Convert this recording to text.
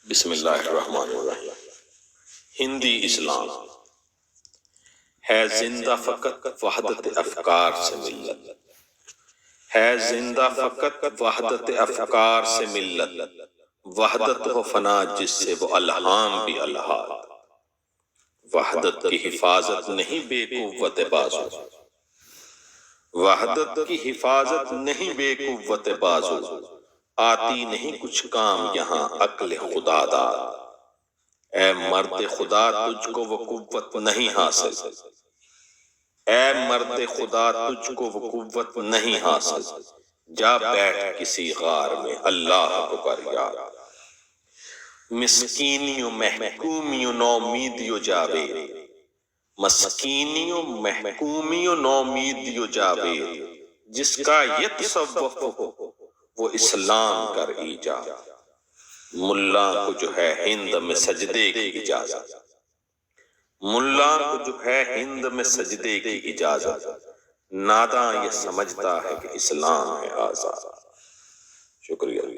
بسم اللہ الرحمن الرحیم۔ ہندی اسلام ہے زندہ فقط وحدت افکار سے ملت، ہے زندہ فقط وحدت افکار سے ملت، وحدت ہو فنا جس سے وہ الہام بھی الہات، وحدت کی حفاظت نہیں بے قوت بازو، وحدت کی حفاظت نہیں بے قوت بازو، آتی نہیں کچھ کام یہاں عقل خدا داد، اے مرد خدا تجھ کو وہ قوت نہیں حاصل، اے مرد خدا تجھ کو وہ قوت نہیں حاصل، جا بیٹھ کسی غار میں اللہ کو کر یاد، مسکینیوں محکومیوں نومیدیوں جاوید، مسکینیوں محکومیوں نومیدیوں جاوید، جس کا یہ تصوف ہو وہ اسلام کر ایجاد، ملا کو جو ہے ہند میں سجدے کی اجازت، ملا کو جو ہے ہند میں سجدے کی اجازت، ناداں یہ سمجھتا ہے کہ اسلام ہے آزاد۔ شکریہ۔